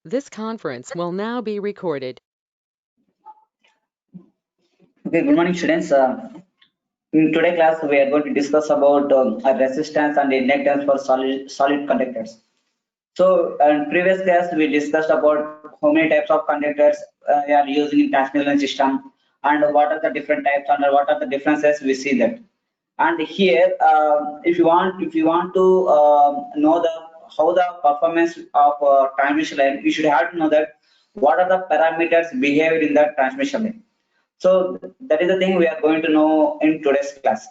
This conference will now be recorded. Okay, good morning, students. In today's class, we are going to discuss about resistance and inductance for solid conductors. So, in previous class, we discussed about how many types of conductors we are using in transmission system, and what are the different types, and what are the differences. We see that. And here, if you want to know the how the performance of transmission line, you should have to know that what are the parameters behaved in the transmission line. So that is the thing we are going to know in today's class.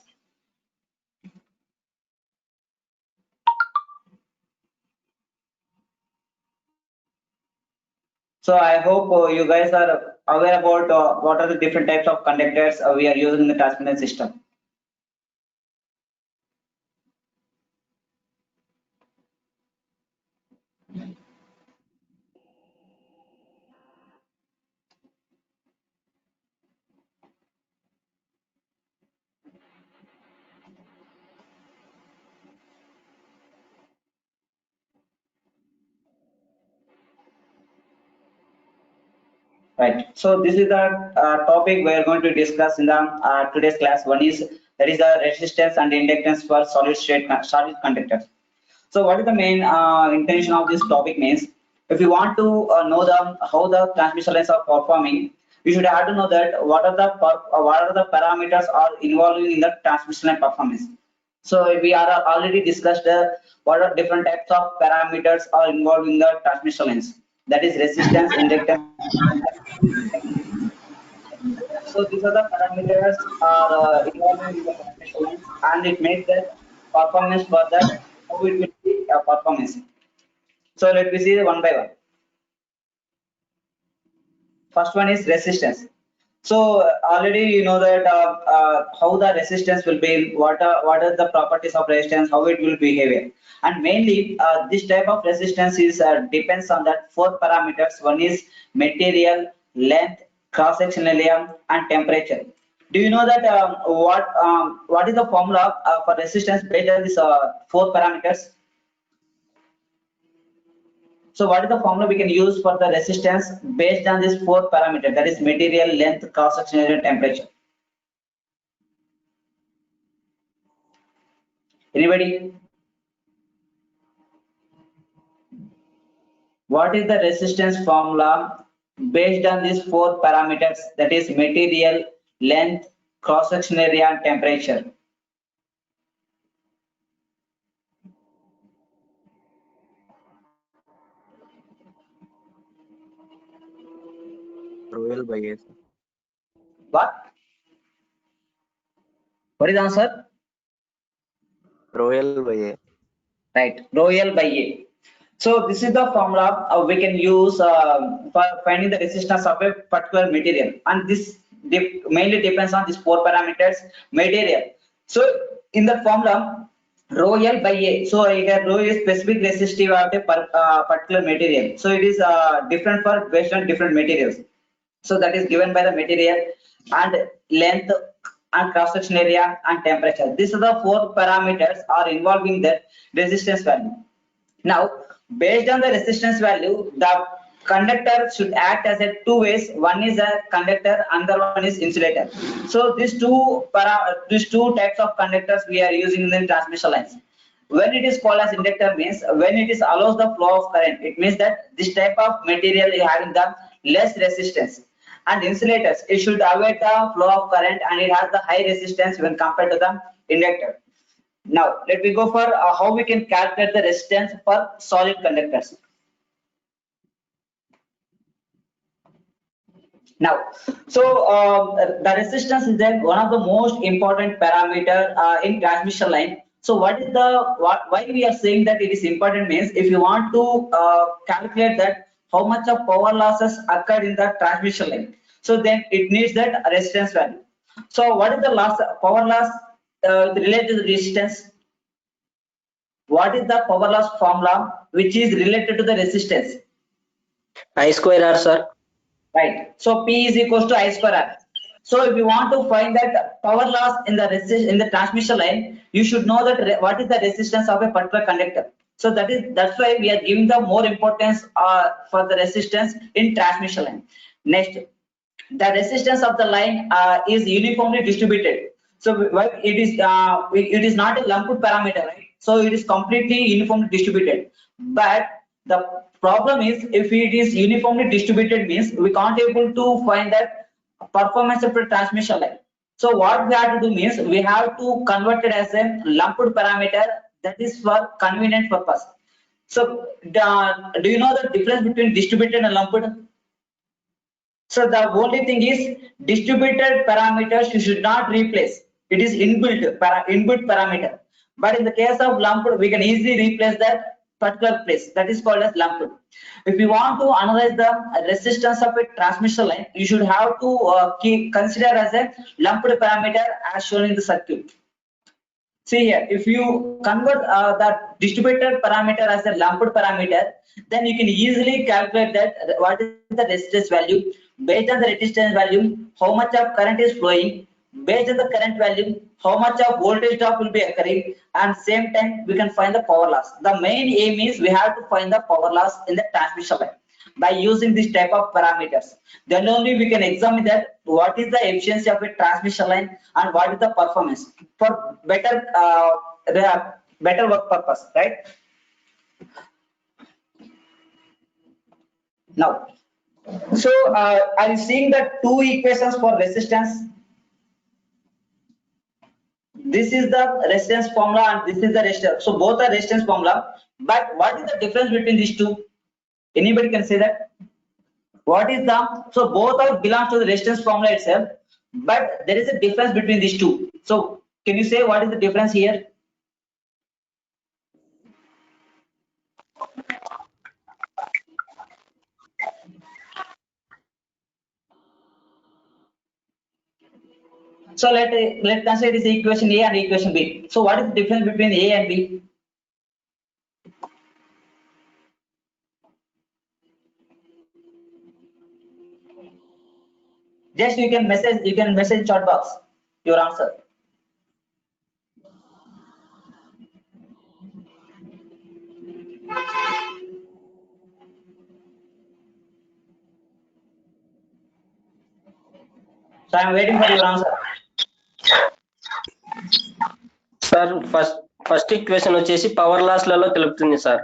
So I hope you guys are aware about what are the different types of conductors we are using in the transmission system. Right. So this is the topic we are going to discuss in the today's class. One is that is the resistance and inductance for solid conductors. So what is the main intention of this topic means, if you want to know the how the transmission lines are performing, you should have to know that what are the parameters are involved in the transmission line performance. So we are already discussed what are different types of parameters are involved in the transmission lines. That is resistance, inductance. So these are the parameters are involved in the transmission lines, and it makes the performance for that how it will be performance. So let me see one by one. First one is resistance. So already you know that how the resistance will be, what are the properties of resistance, how it will behave, and mainly this type of resistance is depends on that four parameters. One is material, length, cross sectional area, and temperature. Do you know that what is the formula for resistance based on these four parameters? So what is the formula we can use for the resistance based on this four parameter, that is material, length, cross sectional area, temperature? Anybody? What is the resistance formula based on these four parameters, that is material, length, cross sectional area, and temperature? Royal by A. What? What is the answer? Royal by A. Right, rho L by A. So this is the formula we can use for finding the resistance of a particular material, and this mainly depends on these four parameters. Material. So in the formula, rho L by A. So here rho is specific resistive of a particular material. So it is different for based on different materials. So that is given by the material, and length, and cross section area, and temperature. These are the four parameters are involving the resistance value. Now, based on the resistance value, the conductor should act as a two ways. One is a conductor, another one is insulator. So these two types of conductors we are using in the transmission lines. When it is called as inductor means when it is allows the flow of current. It means that this type of material is having the less resistance. And insulators, it should avoid the flow of current, and it has the high resistance when compared to the inductor. Now, let me go for how we can calculate the resistance for solid conductors. Now, so the resistance is then one of the most important parameter in transmission line. So what is why we are saying that it is important means, if you want to calculate that how much of power losses occurred in the transmission line, so then it needs that resistance value. So what is the power loss related to the resistance? What is the power loss formula which is related to the resistance? I square R, sir. Right. So P is equals to I square R. So if you want to find that power loss in the transmission line, you should know that what is the resistance of a particular conductor. So that's why we are giving the more importance for the resistance in transmission line. Next, the resistance of the line is uniformly distributed. So it is not a lumped parameter, right? So it is completely uniformly distributed. But the problem is, if it is uniformly distributed, means we can't able to find that performance of the transmission line. So what we have to do means we have to convert it as a lumped parameter, that is for convenient purpose. So do you know the difference between distributed and lumped? So the only thing is, distributed parameters you should not replace. It is inbuilt parameter. But in the case of lumped, we can easily replace that particular place. That is called as lumped. If you want to analyze the resistance of a transmission line, you should have to consider as a lumped parameter as shown in the circuit. See here, if you convert that distributed parameter as a lumped parameter, then you can easily calculate that what is the resistance value. Based on the resistance value, how much of current is flowing. Based on the current value, how much of voltage drop will be occurring, and same time we can find the power loss. The main aim is we have to find the power loss in the transmission line by using this type of parameters. Then only we can examine that what is the efficiency of a transmission line and what is the performance for better better work purpose, right? Now, so are you seeing the two equations for resistance? This is the resistance formula and this is the resistance. So both are resistance formula, but what is the difference between these two? Anybody can say that? What is the, so both are belongs to the resistance formula itself, but there is a difference between these two. So can you say what is the difference here? So let's consider this equation A and equation B. So what is the difference between A and B? Just you can message chat box your answer. So I am waiting for your answer. Sir first equation వచ్చేసి power loss లలో తెలుపుతుంది sir.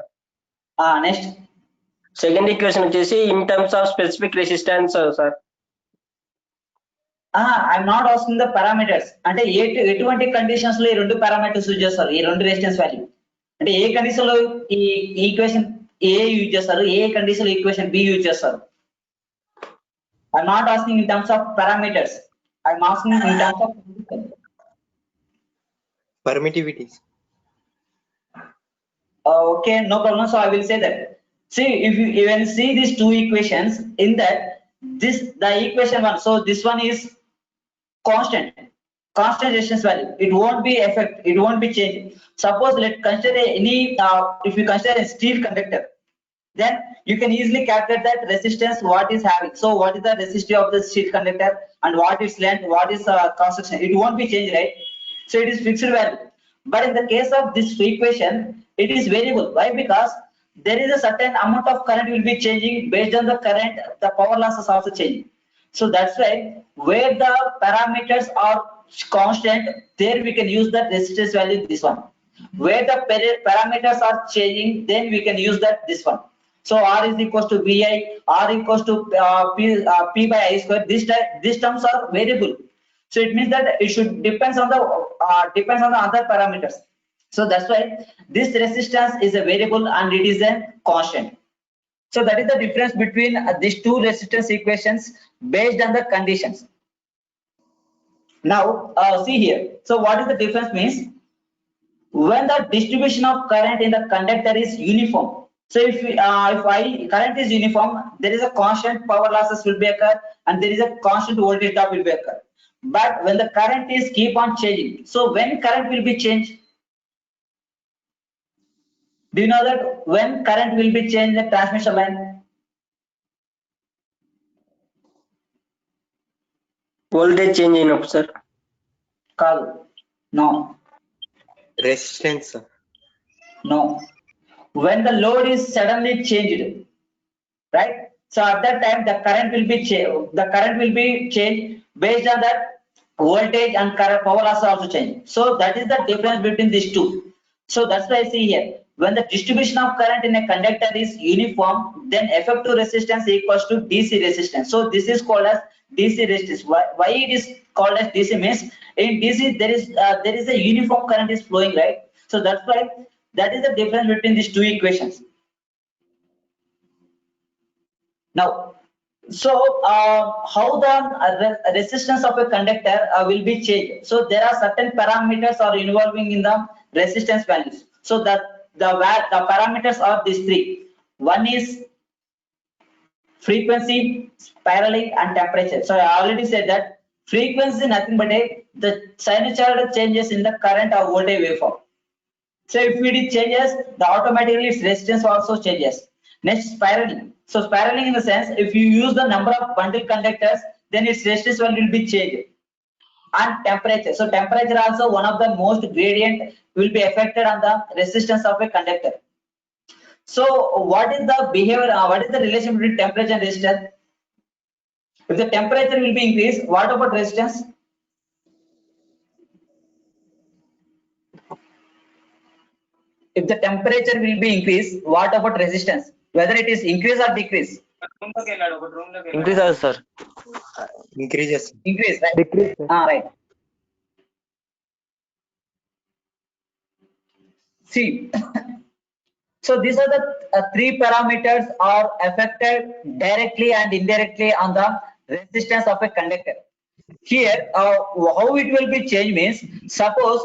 Next. Second equation వచ్చేసి in terms of specific resistance sir. I'm not asking the parameters. అంటే ఎటువంటి conditions లో ఈ రెండు parameters use చేస్తారు, ఈ రెండు రెసిస్టెన్స్ వాల్యూ అంటే ఏ కండిషన్ లో ఈ ఈక్వేషన్ ఏ యూజ్ చేస్తారు, ఏ కండిషన్ లో ఈక్వేషన్ బి యూజ్ చేస్తారు. I'm not asking in terms of parameters. I'm asking in terms of permittivities. Okay, no problem. So I will say that. See, if you even see these two equations, in that the equation one, so this one is constant resistance value. It won't be affect, it won't be changed. Suppose let's consider any if you consider a steel conductor, then you can easily calculate that resistance what is having. So what is the resistivity of the steel conductor and what is length, what is cross section, it won't be changed, right? So it is fixed value. But in the case of this equation, it is variable. Why? Because there is a certain amount of current will be changing. Based on the current, the power loss is also changing. So that's why where the parameters are constant, there we can use that resistance value, this one. Where the parameters are changing, then we can use that this one. So R is equals to VI, R equals to P by I square. These terms are variable. So it means that it should depends on the other parameters. So that's why this resistance is a variable and it is a constant. So that is the difference between these two resistance equations based on the conditions. Now see here. So what is the difference means? When the distribution of current in the conductor is uniform. So if current is uniform, there is a constant power losses will be occur and there is a constant voltage drop will be occur. But when the current is keep on changing, so when current will be changed? Do you know that when current will be changed in the transmission line? Voltage change అయినప్పుడు sir. కాదు, no. Resistance. No. when the load is suddenly changed, right? So at that time the current will be changed based on that voltage, and current power loss also change. So that is the difference between these two. So that's why I see here, when the distribution of current in a conductor is uniform, then effective resistance equals to DC resistance. So this is called as DC resistance. Why it is called as DC means, in DC there is a uniform current is flowing, right? So that's why that is the difference between these two equations. Now, so how the resistance of a conductor will be changed? So there are certain parameters are involving in the resistance values. So that the parameters are these three. One is frequency, spiraling, and temperature. So I already said that frequency nothing but the sinusoidal changes in the current or voltage waveform. So if it changes, the automatically its resistance also changes. Next, spiraling. So spiraling in the sense, if you use the number of bundle conductors, then its resistance will be changed. And temperature. So temperature also one of the most gradient will be affected on the resistance of a conductor. So what is the behavior? What is the relation between temperature and resistance? If the temperature will be increased, what about resistance? If the temperature will be increased, what about resistance? Whether it is increase or decrease? Increase, sir. Increases. Increase, right? Decrease, sir. Right. See, so these are the three parameters are affected directly and indirectly on the resistance of a conductor. Here, how it will be changed means, suppose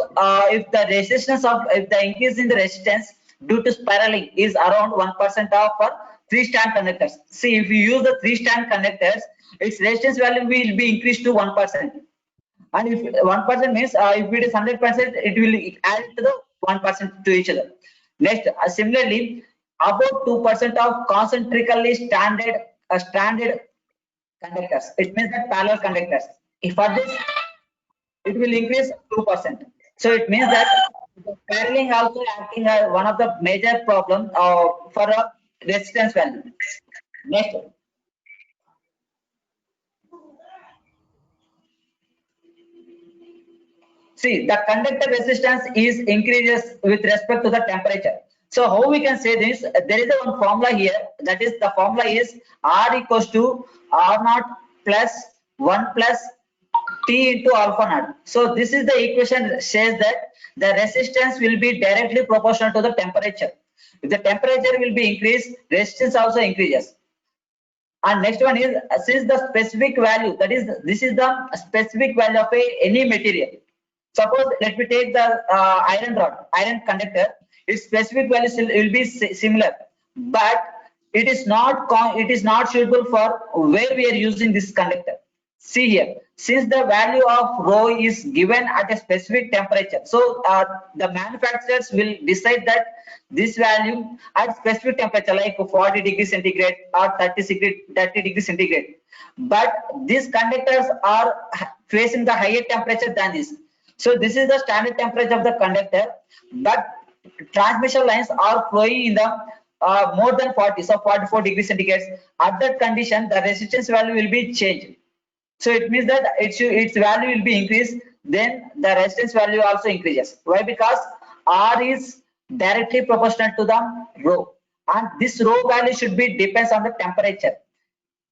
if the increase in the resistance due to spiraling is around 1% of for 3-strand conductors. See, if you use the 3-strand conductors, its resistance value will be increased to 1%. And if 1% means, if it is 100%, it will add to the 1% to each other. Next, similarly, about 2% of concentrically stranded conductors. It means that parallel conductors. If for this, it will increase 2%. So it means that the paralleling also acting as one of the major problem for a resistance value. Next. See, the conductor resistance is increases with respect to the temperature. So how we can say this? There is a one formula here. That is, the formula is R equals to R naught plus 1 plus T into alpha naught. So this is the equation says that the resistance will be directly proportional to the temperature. If the temperature will be increased, resistance also increases. And next one is, since the specific value, that is, this is the specific value of any material. Suppose let me take the iron conductor. Its specific value will be similar, but it is not suitable for where we are using this conductor. See here, since the value of rho is given at a specific temperature, so the manufacturers will decide that this value at specific temperature like 40 degrees centigrade or 30 degrees centigrade. But these conductors are facing the higher temperature than this. So this is the standard temperature of the conductor, but transmission lines are flowing in the more than 40, so 44 degrees centigrade. At that condition, the resistance value will be changed. So it means that its value will be increased, then the resistance value also increases. Why? Because R is directly proportional to the rho, and this rho value should be depends on the temperature.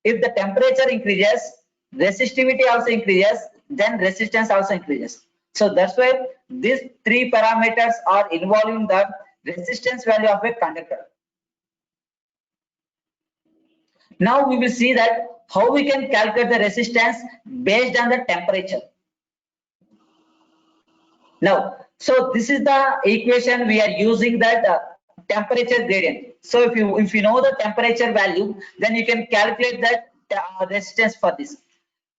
If the temperature increases, resistivity also increases, then resistance also increases. So that's why these three parameters are involving the resistance value of a conductor. Now we will see that how we can calculate the resistance based on the temperature. Now, so this is the equation we are using, that temperature gradient. So if you know the temperature value, then you can calculate that resistance for this.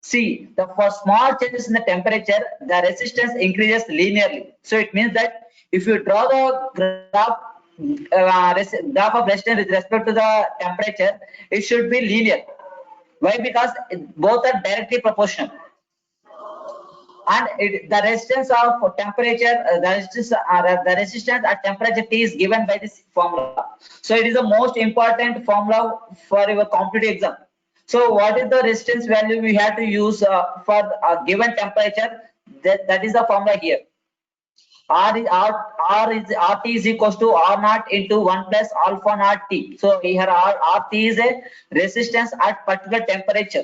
See, for small changes in the temperature, the resistance increases linearly. So it means that if you draw the graph of resistance with respect to the temperature, it should be linear. Why? Because both are directly proportional. and the resistance of temperature, the resistance at temperature T is given by this formula. So it is the most important formula for your competitive exam. So what is the resistance value we have to use for a given temperature? That is the formula here. RT is equals to R naught into 1 plus alpha naught T. So here RT is a resistance at particular temperature.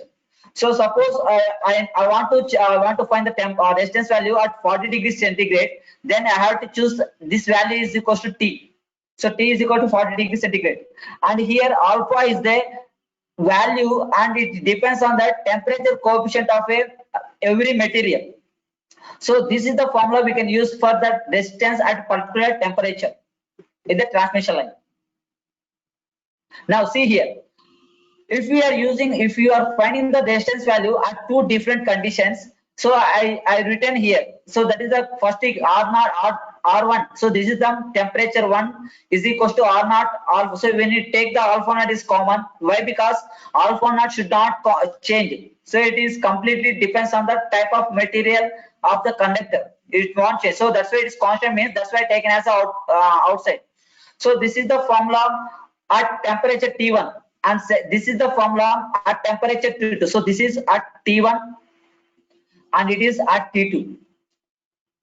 So suppose I want to find the resistance value at 40 degrees centigrade. Then I have to choose this value is equals to T. So T is equal to 40 degrees centigrade. And here alpha is the value, and it depends on the temperature coefficient of every material. So this is the formula we can use for the resistance at particular temperature in the transmission line. Now see here, if you are finding the resistance value at two different conditions, so I written here. So that is the first thing, R1. So this is the temperature 1 is equals to R naught alpha. So when you take the alpha naught is common. Why? Because alpha naught should not change. So it is completely depends on the type of material of the conductor. It won't change. So that's why it is constant, means that's why taken as outside. So this is the formula at temperature T1, and this is the formula at temperature T2. So this is at T1 and it is at T2.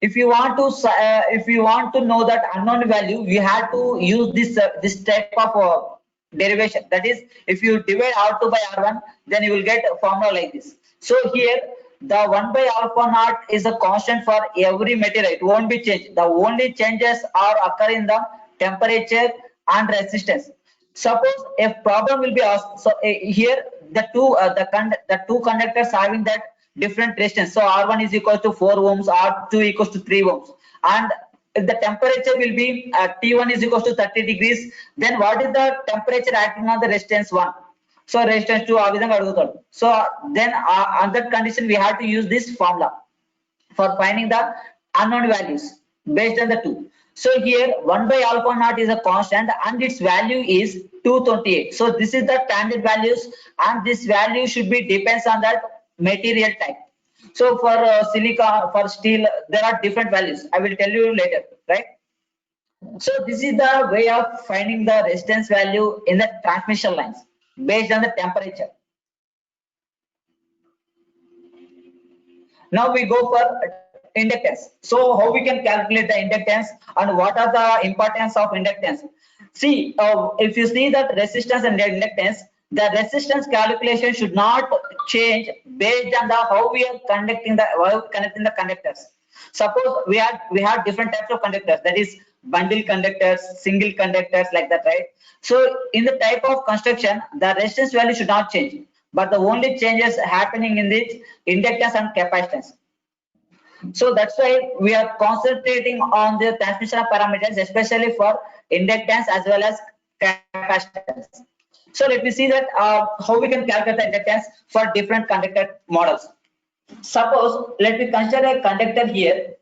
If you want to know that unknown value, we have to use this type of derivation. That is, if you divide R2 by R1, then you will get a formula like this. So here the 1 by alpha naught is a constant for every material. It won't be changed. The only changes are occur in the temperature and resistance. Suppose a problem will be asked. So here the two conductors having that different resistance. So R1 is equal to 4 ohms, R2 equals to 3 ohms, and if the temperature will be T1 is equals to 30 degrees, then what is the temperature acting on the resistance 1? So resistance 2. So then on that condition we have to use this formula for finding the unknown values based on the 2. So here 1 by alpha naught is a constant and its value is 228. So this is the standard values, and this value should be depends on that material type. So for silica, for steel, there are different values. I will tell you later, right? So this is the way of finding the resistance value in the transmission lines based on the temperature. Now we go for inductance. So how we can calculate the inductance and what are the importance of inductance? See, if you see that resistance and inductance, the resistance calculation should not change based on the how we are connecting the conductors. Suppose we have different types of conductors, that is bundle conductors, single conductors, like that, right? So in the type of construction, the resistance value should not change, but the only changes happening in this inductance and capacitance. So that's why we are concentrating on the transmission parameters, especially for inductance as well as capacitance. So let me see that how we can calculate the inductance for different conductor models. Suppose let me consider a conductor here,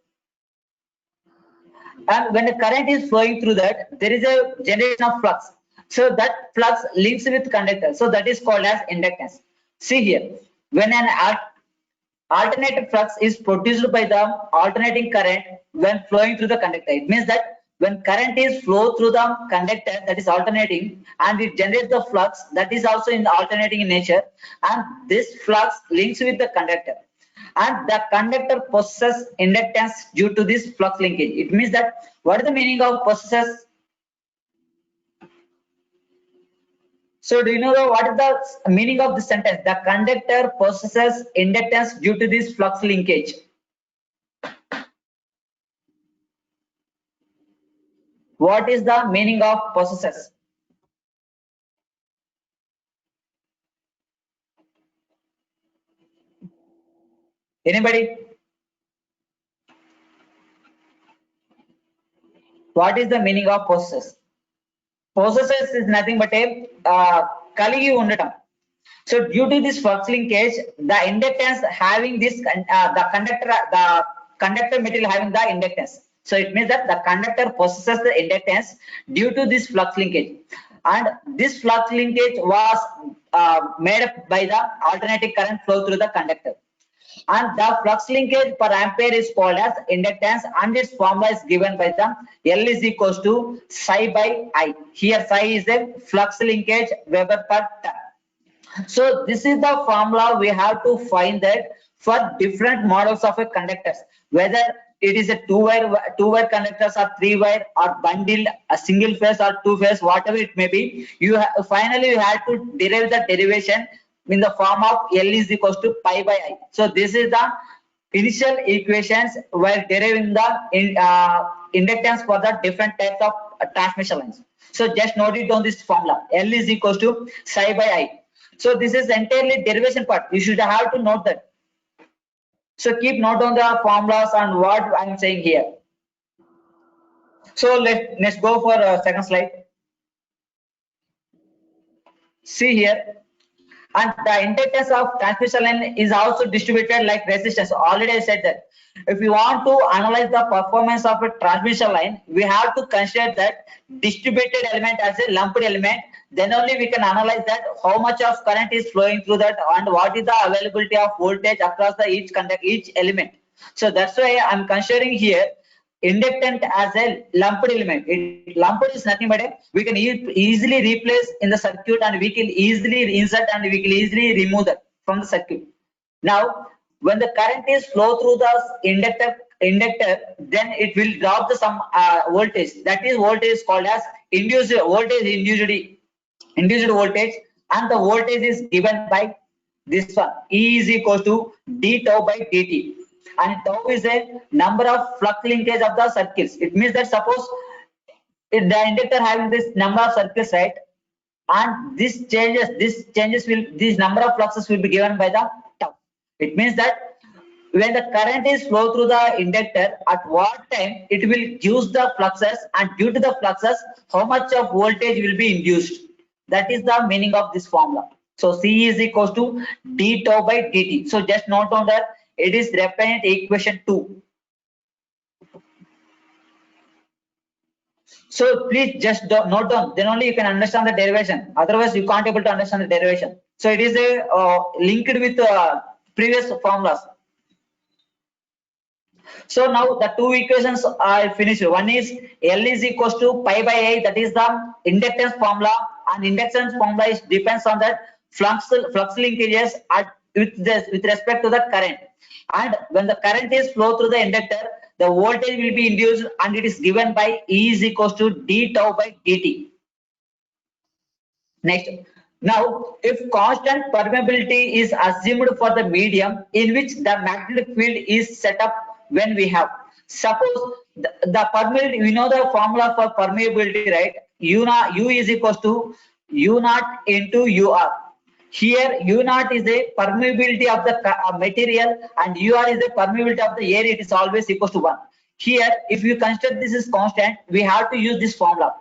and when the current is flowing through that, there is a generation of flux. So that flux links with conductor. So that is called as inductance. See here, when an alternating flux is produced by the alternating current when flowing through the conductor, it means that when current is flow through the conductor, that is alternating, and it generates the flux that is also in alternating in nature, and this flux links with the conductor, and the conductor possesses inductance due to this flux linkage. It means that what is the meaning of possesses? So do you know what is the meaning of this sentence? The conductor possesses inductance due to this flux linkage. What is the meaning of possesses? Anybody? What is the meaning of possesses? Possesses is nothing but a kaligi undatam. So due to this flux linkage, the inductance having this the conductor material having the inductance. So it means that the conductor possesses the inductance due to this flux linkage, and this flux linkage was made up by the alternating current flow through the conductor. And the flux linkage per ampere is called as inductance, and its formula is given by the L is equals to psi by I. Here psi is the flux linkage Weber per turn. So this is the formula we have to find that for different models of a conductors, whether it is a two-wire conductors or three-wire or bundled, a single phase or two phase, whatever it may be, finally you have to derive the derivation in the form of L is equals to pi by I. So this is the initial equations while deriving the inductance for the different types of transmission lines. So just note it down this formula. L is equals to psi by I. So this is entirely derivation part. You should have to note that. So keep note on the formulas and what I am saying here. So let's go for second slide. See here. And the inductance of transmission line is also distributed like resistance. Already I said that if you want to analyze the performance of a transmission line, we have to consider that distributed element as a lumped element. Then only we can analyze that how much of current is flowing through that and what is the availability of voltage across the each element. So that's why I'm considering here inductant as a lumped element. Lumped is nothing but we can easily replace in the circuit, and we can easily insert and we can easily remove that from the circuit. Now when the current is flow through the inductor, then it will drop the some voltage. That is voltage is called as induced voltage, and the voltage is given by this one. E is equals to d tau by dt, and tau is a number of flux linkage of the circuits. It means that suppose if the inductor having this number of circuits, right, and this number of fluxes will be given by the tau. It means that when the current is flow through the inductor, at what time it will use the fluxes, and due to the fluxes how much of voltage will be induced. That is the meaning of this formula. So C is equals to d tau by dt. So just note on that it is represented equation 2. So please just note down, then only you can understand the derivation. Otherwise you can't able to understand the derivation. So it is a linked with previous formulas. So now the two equations are finished. One is L is equals to pi by I, that is the inductance formula, and inductance formula is depends on that flux linkages with respect to the current. And when the current is flow through the inductor, the voltage will be induced, and it is given by E is equals to d tau by dt. Next, now if constant permeability is assumed for the medium in which the magnetic field is set up, when we have suppose the permeability, we know the formula for permeability, right? U is equals to U naught into UR. Here U naught is the permeability of the material, and UR is the permeability of the air. It is always equals to 1. Here if you consider this is constant, we have to use this formula.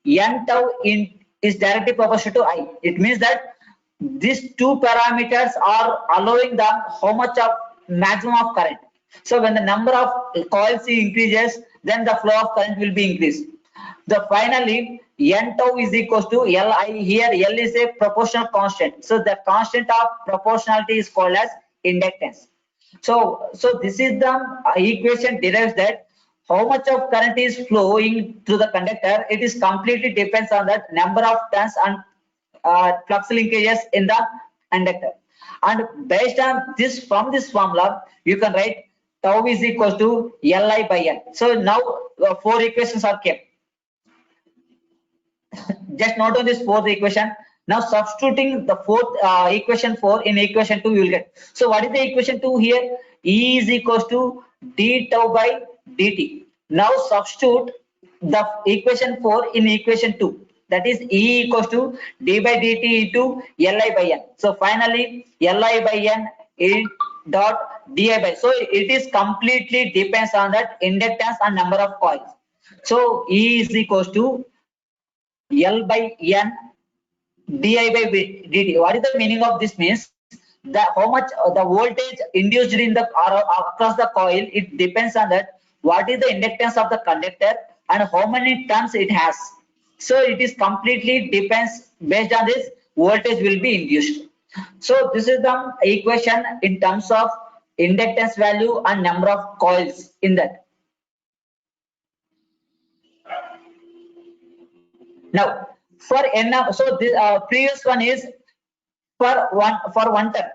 N tau is directly proportional to I. It means that these two parameters are allowing the how much of maximum of current. So when the number of coils increases, then the flow of current will be increased. The finally N tau is equals to Li. Here L is a proportional constant. So the constant of proportionality is called as inductance. So this is the equation derives that how much of current is flowing through the conductor. It is completely depends on that number of turns and flux linkages in the inductor. And based on this, from this formula, you can write tau is equals to Li by N. So now 4 equations are kept. Just note on this fourth equation. Now substituting the fourth equation 4 in equation 2, you will get. So what is the equation 2 here? E is equals to d tau by dt. Now substitute the equation 4 in equation 2. That is E equals to d by dt into Li by N. So finally Li by N is dot di by. So it is completely depends on that inductance and number of coils. So E is equals to L by N di by dt. What is the meaning of this? Means that how much the voltage induced in the across the coil, it depends on that what is the inductance of the conductor and how many turns it has. So it is completely depends based on this voltage will be induced. So this is the equation in terms of inductance value and number of coils in that. Now for n, so the previous one is for one turn.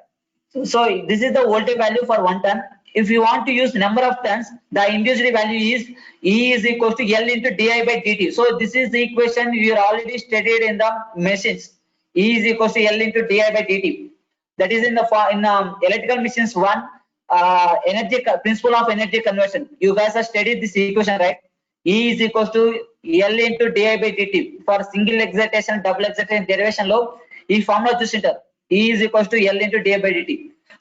So this is the voltage value for 1 turn. If you want to use number of turns, the induced value is E is equals to L into di by dt. So this is the equation you already studied in the machines. E is equals to L into di by dt. That is in the electrical machines 1, energy principle of energy conversion. You guys have studied this equation, right? E is equals to L into di by dt. For single excitation, double excitation derivation law, ఈ formula చూసింటారు. E is equals to L into di by dt.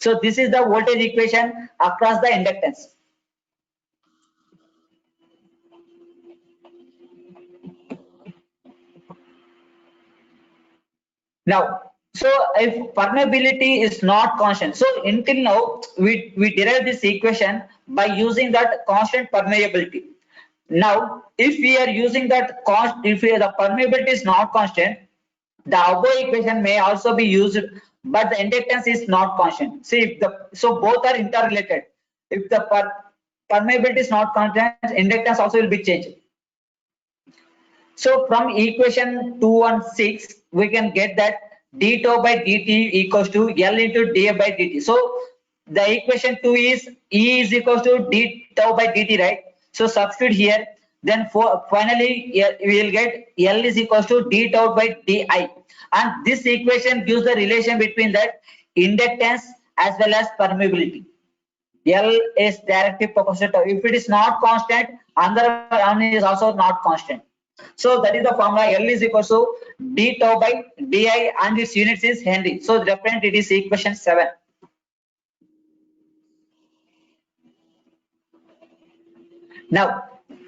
So this is the voltage equation across the inductance. Now, so if permeability is not constant, so until now we derived this equation by using that constant permeability. Now, if we are using that if the permeability is not constant, the above equation may also be used, but the inductance is not constant. See, so both are interrelated. If the permeability is not constant, inductance also will be changed. So from equation 216, we can get that d tau by dt equals to L into d by dt. So the equation 2 is E is equals to d tau by dt, right? So substitute here. Then finally we will get L is equals to d tau by di, and this equation gives the relation between that inductance as well as permeability. L is directly proportional to, if it is not constant, another one is also not constant. So that is the formula. L is equals to d tau by di, and its units is Henry. So reference it is equation 7. Now,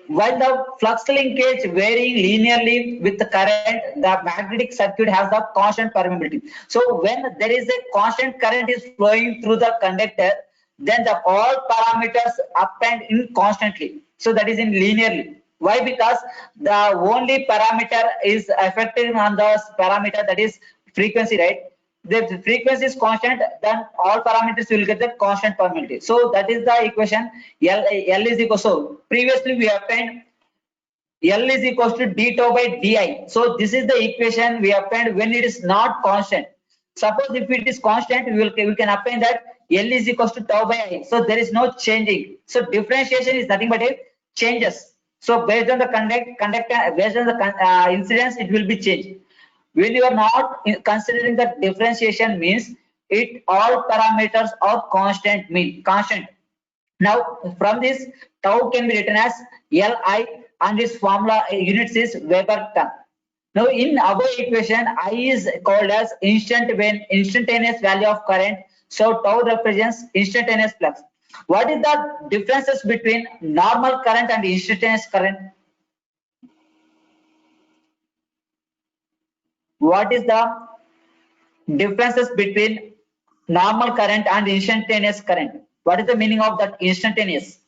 while the flux linkage varying linearly with the current, the magnetic circuit has the constant permeability. So when there is a constant current is flowing through the conductor, then the all parameters up and in constantly. So that is in linearly. Why? Because the only parameter is affecting on the parameter, that is frequency, right? The frequency is constant, then all parameters will get the constant permeability. So that is the equation. L is equal. So previously we obtained L is equals to d tau by di. So this is the equation we obtained when it is not constant. Suppose if it is constant, we can obtain that L is equals to tau by I. So there is no changing. So differentiation is nothing but a changes. So based on the conductor, based on the incidence, it will be changed. When you are not considering the differentiation, means it all parameters are constant, constant. Now from this, tau can be written as Li, and its formula units is Weber ton. Now in above equation, I is called as instantaneous value of current. So tau represents instantaneous flux. What is the differences between normal current and instantaneous current? What is the differences between normal current and instantaneous current? What is the meaning of that instantaneous?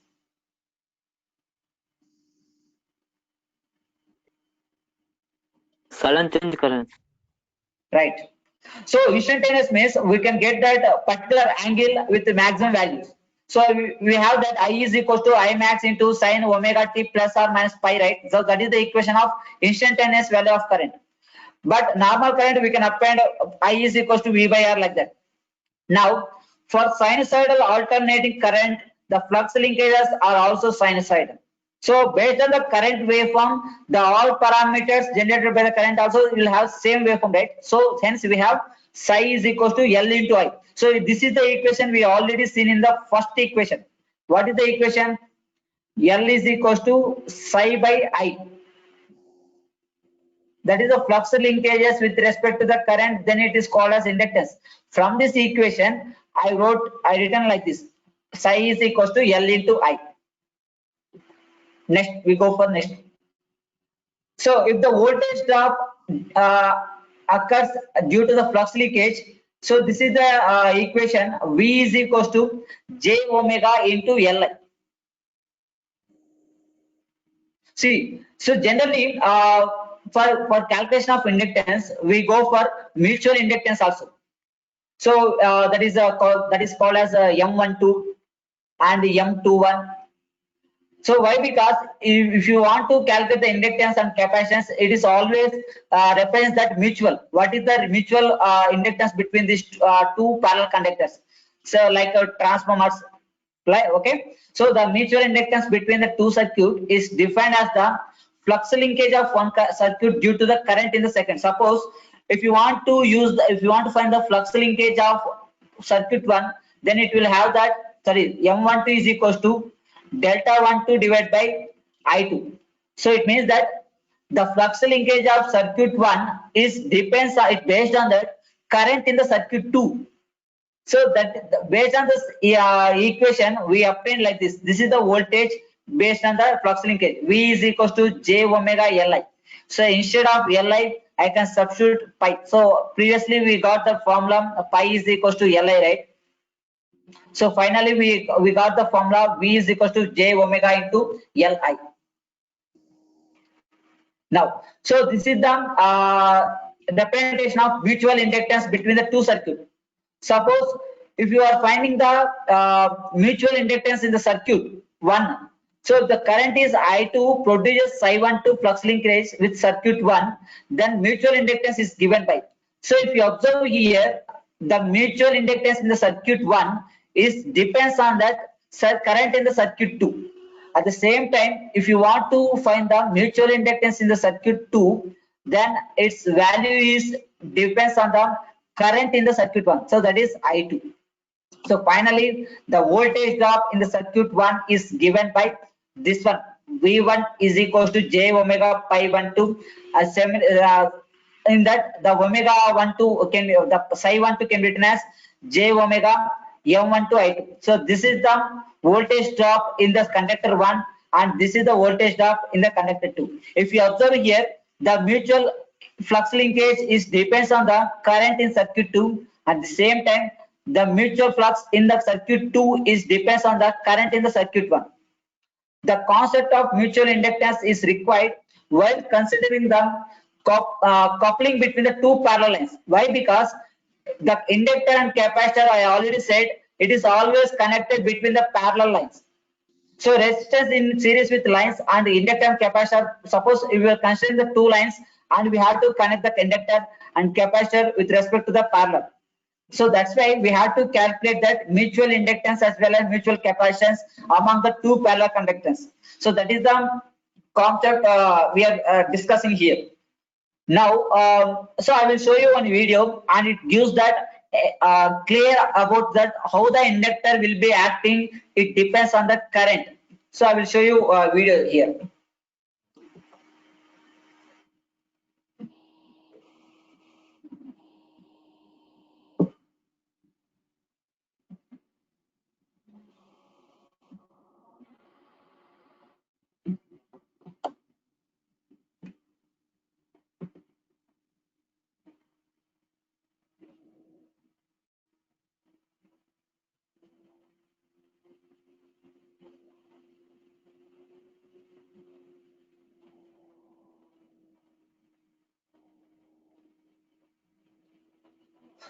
Sudden change current. Right. So instantaneous means we can get that particular angle with the maximum values. So we have that I is equals to I max into sine omega t plus or minus pi, right? So that is the equation of instantaneous value of current. But normal current we can append I is equals to V by R like that. Now for sinusoidal alternating current, the flux linkages are also sinusoidal. So based on the current waveform, the all parameters generated by the current also will have same waveform, right? So hence we have psi is equals to L into I. So this is the equation we already seen in the first equation. What is the equation? L is equals to psi by I. That is the flux linkages with respect to the current, then it is called as inductance. From this equation, I written like this. Psi is equals to L into I. Next, we go for next. So if the voltage drop occurs due to the flux leakage, so this is the equation. V is equals to J omega into Li. See, so generally for calculation of inductance, we go for mutual inductance also. So that is called as M12. and M21. So why? Because if you want to calculate the inductance and capacitance, it is always reference that mutual. What is the mutual inductance between these two parallel conductors? So like transformers, like, okay. So the mutual inductance between the two circuit is defined as the flux linkage of one circuit due to the current in the second. Suppose if you want to use if you want to find the flux linkage of circuit 1, then it will have that, sorry, M12 is equals to delta 12 divided by I2. So it means that the flux linkage of circuit 1 is depends it based on the current in the circuit 2. So that based on this equation we obtain like this. This is the voltage based on the flux linkage. V is equals to j omega Li. So instead of Li, I can substitute pi. So previously we got the formula pi is equals to Li, right? So finally we got the formula V is equals to j omega into Li. Now, so this is the representation of mutual inductance between the two circuits. Suppose if you are finding the mutual inductance in the circuit 1, so the current is I2 produces Psi12 flux linkage with circuit 1, then mutual inductance is given by. So if you observe here, the mutual inductance in the circuit 1 is depends on that current in the circuit 2. At the same time, if you want to find the mutual inductance in the circuit 2, then its value is depends on the current in the circuit 1. So that is I2. So finally, the voltage drop in the circuit 1 is given by this one. V1 is equals to j omega pi 12. In that the omega 12 can the psi 12 can be written as j omega M12 I2. So this is the voltage drop in the conductor 1 and this is the voltage drop in the conductor 2. If you observe here, the mutual flux linkage is depends on the current in circuit 2. At the same time, the mutual flux in the circuit 2 is depends on the current in the circuit 1. The concept of mutual inductance is required while considering the coupling between the two parallel lines. Why? Because the inductor and capacitor, I already said, it is always connected between the parallel lines. So resistance in series with lines and inductor and capacitor. Suppose if we are considering the two lines and we have to connect the inductor and capacitor with respect to the parallel. So that's why we have to calculate that mutual inductance as well as mutual capacitance among the two parallel conductors. So that is the concept we are discussing here. Now, so I will show you one video and it gives that clear about that how the inductor will be acting. It depends on the current. So I will show you a video here.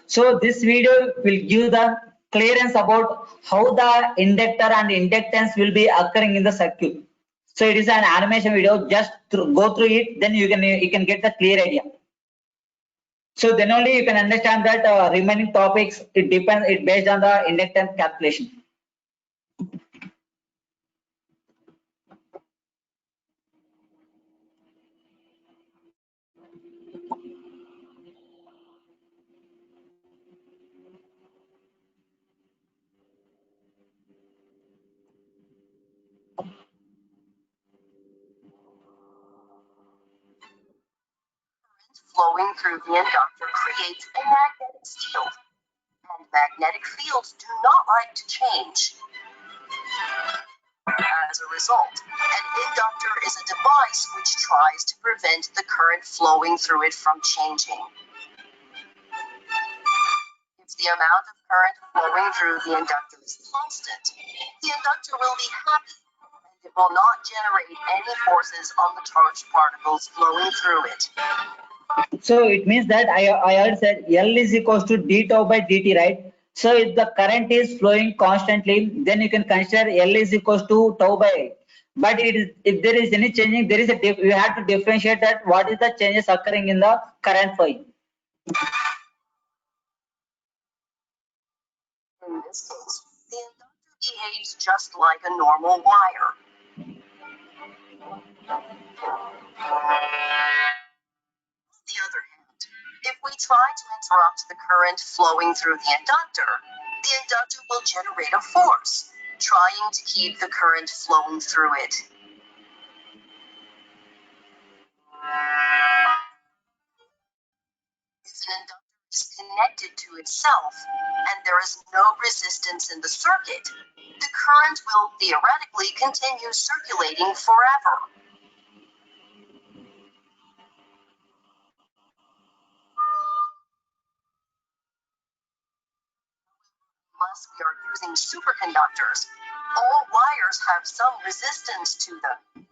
So this video will give the clearance about how the inductor and inductance will be occurring in the circuit. So it is an animation video. Just go through it, then you can get the clear idea. So then only you can understand that remaining topics it depends it based on the inductance calculation. Flowing through the inductor creates a magnetic field, and magnetic fields do not like to change. As a result, an inductor is a device which tries to prevent the current flowing through it from changing. If the amount of current flowing through the inductor is constant, the inductor will be happy and it will not generate any forces on the charged particles flowing through it. So it means that I already said L is equals to d tau by dt, right? So if the current is flowing constantly, then you can consider L is equals to tau by I. But if there is any changing, there is you have to differentiate that what is the changes occurring in the current phi. In this case, the inductor behaves just like a normal wire. On the other hand, if we try to interrupt the current flowing through the inductor will generate a force, trying to keep the current flowing through it. If an inductor is connected to itself and there is no resistance in the circuit, the current will theoretically continue circulating forever. Unless we are using superconductors, all wires have some resistance to them.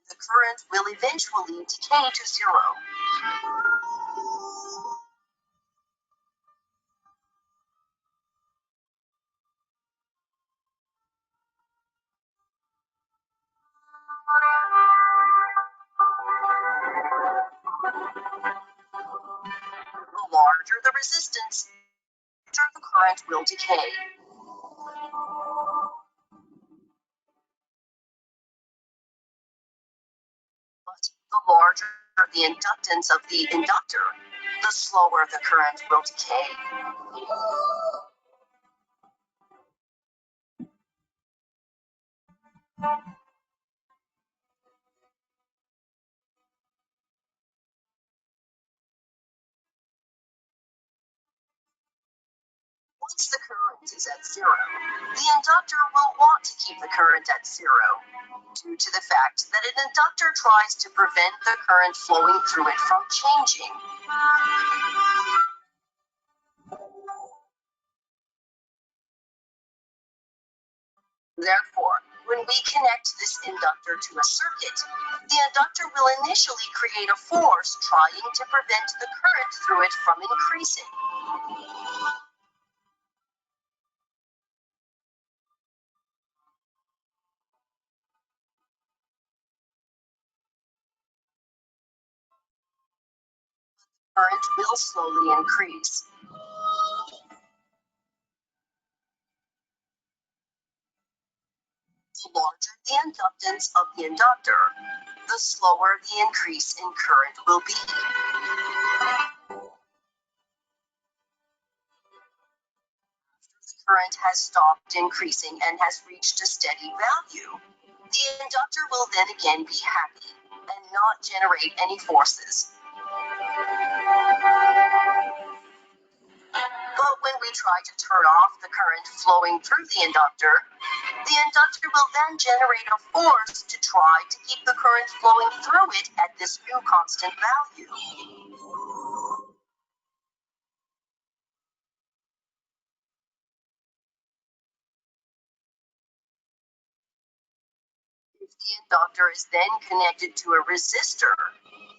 The current will eventually decay to zero. The larger the resistance, the faster the current will decay. But the larger the inductance of the inductor, the slower the current will decay. Once the current is at zero, the inductor will want to keep the current at zero, due to the fact that an inductor tries to prevent the current flowing through it from changing. Therefore, when we connect this inductor to a circuit, the inductor will initially create a force trying to prevent the current through it from increasing. Current will slowly increase. The larger the inductance of the inductor, the slower the increase in current will be. The current has stopped increasing and has reached a steady value. The inductor will then again be happy and not generate any forces. But when we try to turn off the current flowing through the inductor will then generate a force to try to keep the current flowing through it at this new constant value. If the inductor is then connected to a resistor,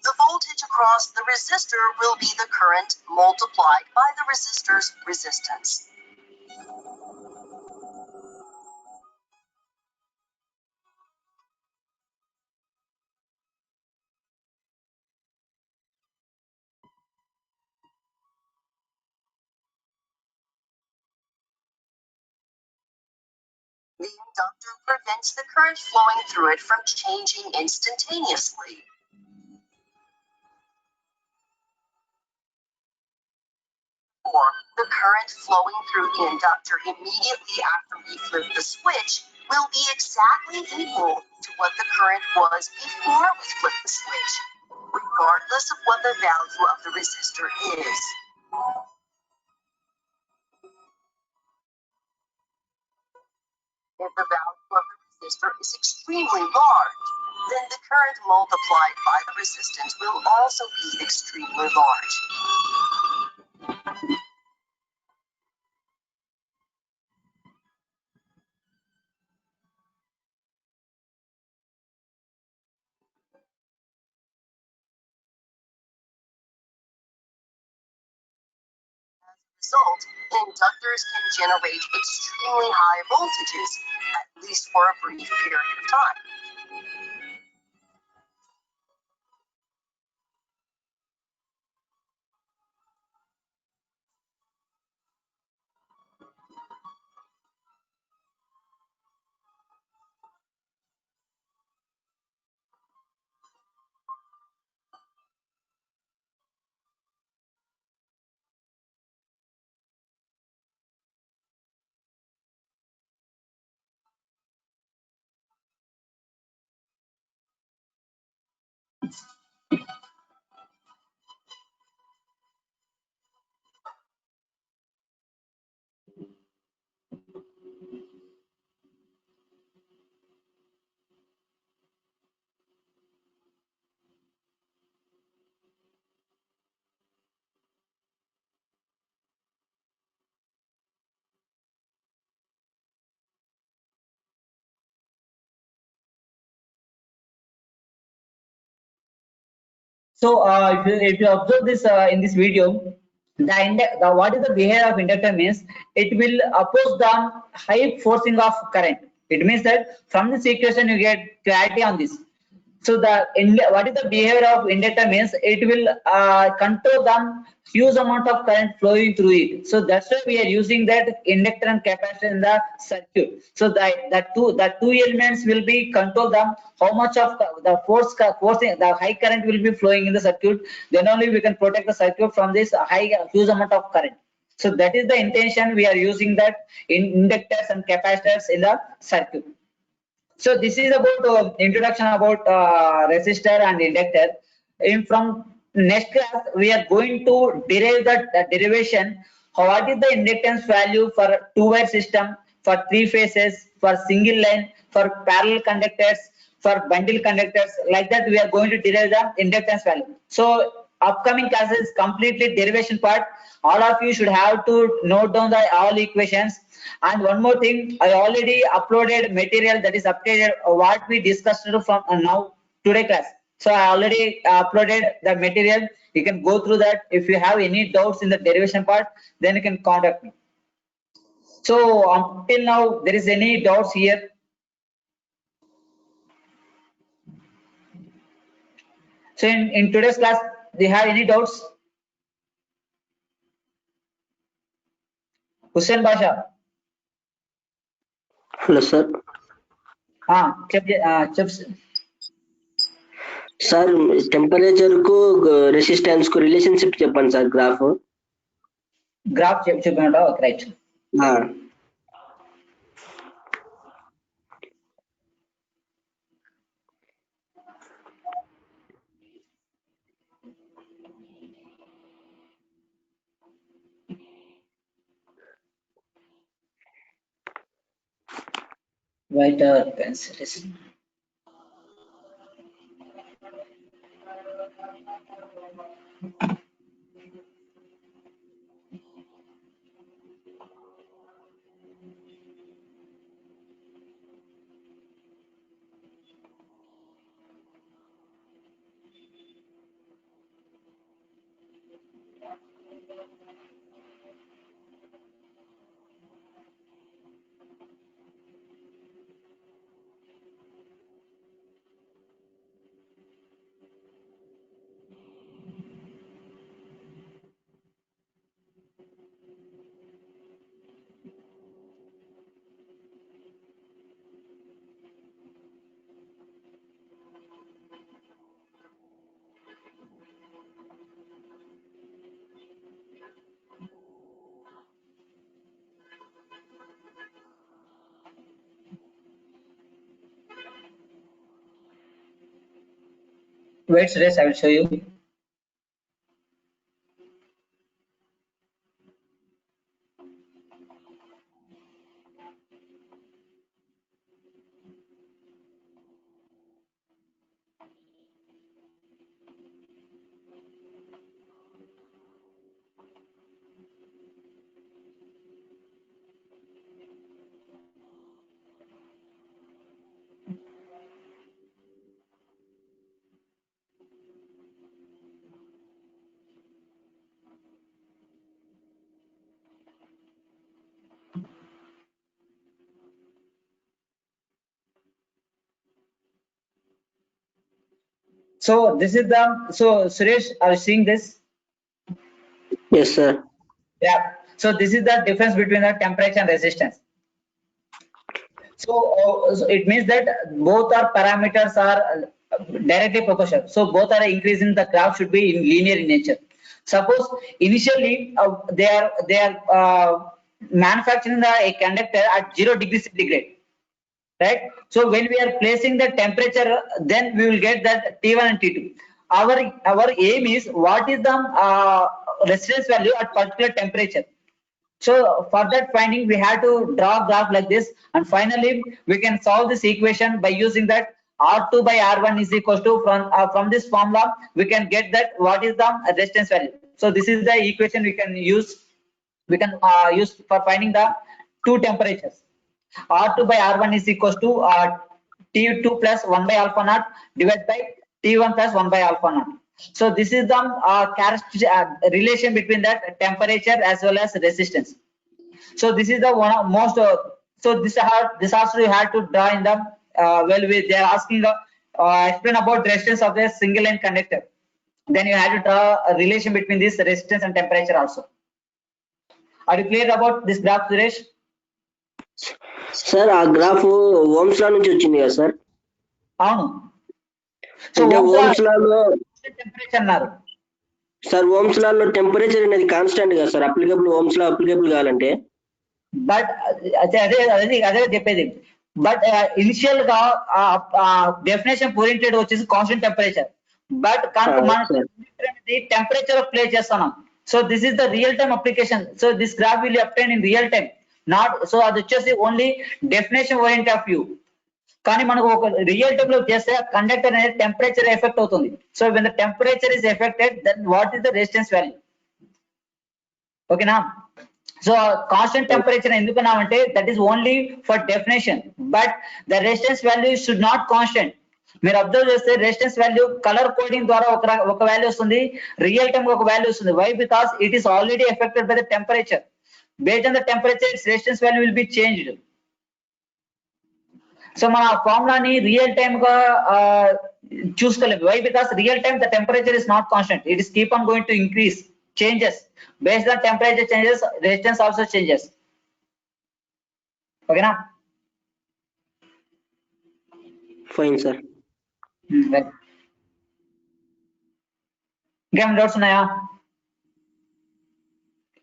the voltage across the resistor will be the current multiplied by the resistor's resistance. The inductor prevents the current flowing through it from changing instantaneously. Or the current flowing through the inductor immediately after we flip the switch will be exactly equal to what the current was before we flipped the switch, regardless of what the value of the resistor is. If the value of the resistor is extremely large, then the current multiplied by the resistance will also be extremely large. result, inductors can generate extremely high voltages, at least for a brief period of time. So if you observe this in this video, the what is the behavior of inductor means it will oppose the high forcing of current. It means that from this equation you get clarity on this. So what is the behavior of inductor means it will control the huge amount of current flowing through it. So that's why we are using that inductor and capacitor in the circuit. So the two elements will be control the how much of the forcing the high current will be flowing in the circuit. Then only we can protect the circuit from this huge amount of current. So that is the intention we are using that in inductors and capacitors in the circuit. So this is about introduction about resistor and inductor. From next class, we are going to derive the derivation. What is the inductance value for two-wire system, for three phases, for single line, for parallel conductors, for bundle conductors? Like that, we are going to derive the inductance value. So upcoming classes completely derivation part. All of you should have to note down the all equations. And one more thing, I already uploaded material that is updated what we discussed from now today class. So I already uploaded the material. You can go through that. If you have any doubts in the derivation part, then you can contact me. So until now, there is any doubts here? So in today's class, do you have any doubts? Hussein Basha. Hello sir చెప్ sir temperature కు resistance కు relationship చెప్పండి sir graph graph చెప్పినట్టు okay right. White or pencil. Wait, Suresh, I will show you. So this is the, so Suresh, are you seeing this? Yes, sir. Yeah. So this is the difference between the temperature and resistance. So, so it means that both our parameters are directly proportional. So both are increasing. The graph should be in linear in nature. Suppose initially they are manufacturing a conductor at 0 degrees centigrade, right? So when we are placing the temperature, then we will get that T1 and T2. Our aim is what is the resistance value at particular temperature. So for that finding, we have to draw a graph like this, and finally we can solve this equation by using that R2 by R1 is equals to, from this formula we can get that what is the resistance value. So this is the equation we can use. We can use for finding the two temperatures. R2 by R1 is equals to T2 plus 1 by alpha naught divided by T1 plus 1 by alpha naught. So this is the relation between that temperature as well as resistance. So this is the one of most. So this also you have to draw in the they are asking explain about resistance of a single line conductor. Then you have to draw a relation between this resistance and temperature also. Are you clear about this graph, Suresh? Sir ఆ graph Ohm's లా నుంచి వచ్చింది కదా sir? అవును. So అంటే Ohm's లాలో temperature అన్నారు sir. Ohm's లాలో temperature అనేది కాన్స్టెంట్ కదా sir, applicable Ohm's law applicable కావాలంటే. బట్ అదే చెప్పేది. బట్ ఇనిషియల్ గా డెఫినేషన్ ఓరియంటెడ్ వచ్చేసి కాన్స్టెంట్ టెంపరేచర్. బట్ కనుక మనం టెంపరేచర్ ప్లే చేస్తున్నాం. So this is the real time application. So this graph will obtain in real time, not. So అది వచ్చేసి only definition orient of view. కానీ మనకు ఒక రియల్ టైమ్ లో చేస్తే కండక్టర్ అనేది టెంపరేచర్ ఎఫెక్ట్ అవుతుంది. So when the temperature is affected, then what is the resistance value? ఓకేనా? సో కాన్స్టెంట్ టెంపరేచర్ ఎందుకన్నామంటే that is only for definition, but the resistance value should not constant. మీరు observe చేస్తే resistance value colour coding ద్వారా ఒక value వస్తుంది, real time ఒక value వస్తుంది. Why? Because it is already affected by the temperature. Based on the temperature its resistance value will be changed. So మన ఫార్ములాని real time గా చూసుకోలేము. Why? Because real time the temperature is not constant. It is keep on going to increase, changes based on temperature changes, resistance also changes. Okay na? Fine sir. Right. Game doubts unaya?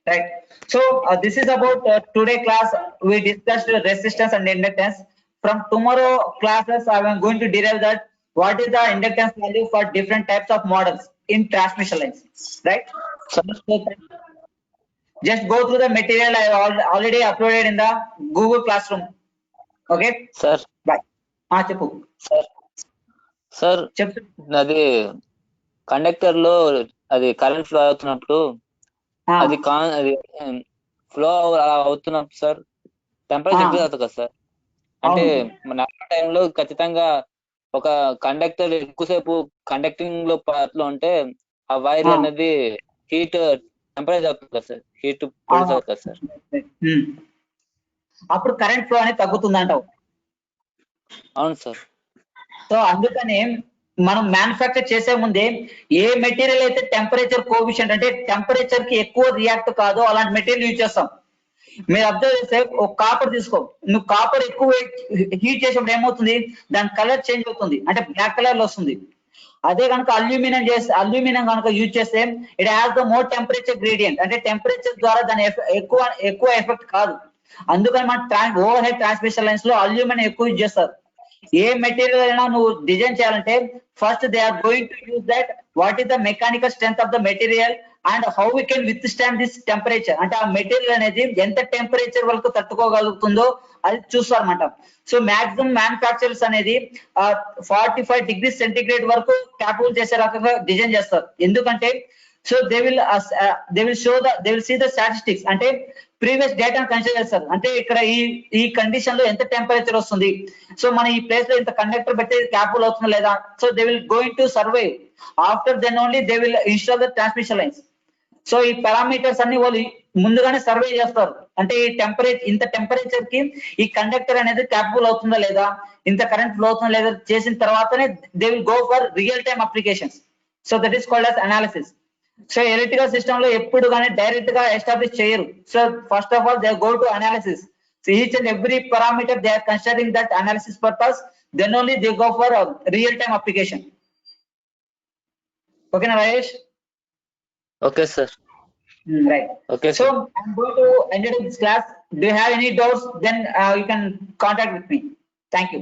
Right. So this is about today class. We discussed resistance and inductance. From tomorrow classes I am going to derive that what is the inductance value for different types of models in transmission lines, right? So just go through the material I already uploaded in the Google Classroom. Okay sir. Bye. చెప్పు sir. చెప్పు. అది conductor లో అది current flow అవుతున్నప్పుడు అది flow అవుతున్నప్పుడు sir temperature increase అవుతుంది కదా సార్. అంటే నార్మల్ టైంలో ఖచ్చితంగా ఒక కండక్టర్ ఎక్కువసేపు కండక్టింగ్ లో పాత్రలో ఉంటే ఆ వైర్ అనేది హీట్ టెంపరేచర్ అవుతుంది కదా సార్, హీట్ ప్రొడ్యూస్ అవుతుంది సార్. అప్పుడు కరెంట్ ఫ్లో అనేది తగ్గుతుంది అంటావు? అవును సార్. సో అందుకనే మనం మ్యానుఫ్యాక్చర్ చేసే ముందే ఏ మెటీరియల్ అయితే టెంపరేచర్ కోఎఫిషియంట్ అంటే టెంపరేచర్ కి ఎక్కువ రియాక్ట్ కాదో అలాంటి మెటీరియల్ యూజ్ చేస్తాం. మీరు అబ్జర్వ్ చేస్తే ఒక కాపర్ తీసుకో, నువ్వు కాపర్ ఎక్కువ హీట్ చేసినప్పుడు ఏమవుతుంది, దాని కలర్ చేంజ్ అవుతుంది, అంటే బ్లాక్ కలర్ లో వస్తుంది. అదే కనుక అల్యూమినియం కనుక యూజ్ చేస్తే it has the more temperature gradient, అంటే టెంపరేచర్ ద్వారా దాని ఎక్కువ ఎఫెక్ట్ కాదు. అందుకని మన ఓవర్ హెడ్ ట్రాన్స్మిషన్ లైన్స్ లో అల్యూమినియం ఎక్కువ యూజ్ చేస్తారు. ఏ మెటీరియల్ అయినా నువ్వు డిజైన్ చేయాలంటే first they are going to use that what is the mechanical strength of the material and how we can withstand this temperature, అంటే ఆ material అనేది ఎంత టెంపరేచర్ వరకు తట్టుకోగలుగుతుందో అది చూస్తారన్నమాట. సో మాక్సిమం మ్యానుఫ్యాక్చరర్స్ అనేది 45 degrees సెంటిగ్రేడ్ వరకు capable చేసే రకంగా డిజైన్ చేస్తారు. ఎందుకంటే so they will see the statistics, అంటే ప్రీవియస్ డేటాను కన్సిడర్ చేస్తారు. అంటే ఇక్కడ ఈ కండిషన్ లో ఎంత టెంపరేచర్ వస్తుంది, సో మన ఈ ప్లేస్ లో ఇంత కండక్టర్ పెడితే క్యాపబుల్ అవుతుందా లేదా. So they will going to survive. After then only they will install the transmission lines. So ఈ పారామీటర్స్ అన్ని వాళ్ళు ముందుగానే సర్వే చేస్తారు. అంటే ఈ ఇంత టెంపరేచర్ కి ఈ కండక్టర్ అనేది క్యాపబుల్ అవుతుందా లేదా, ఇంత కరెంట్ ఫ్లో అవుతుందా లేదా చేసిన తర్వాతనే they will go for real time applications. So that is called as analysis. So electrical system లో ఎప్పుడు కానీ డైరెక్ట్ గా ఎస్టాబ్లిష్ చేయరు. So first of all they go to analysis. So each and every parameter they are considering that analysis purpose, then only they go for a real time application. Okay, na Rajesh? Okay sir. Right. Okay So sir. I'm going to end this class. Do you have any doubts? Then you can contact with me. Thank you.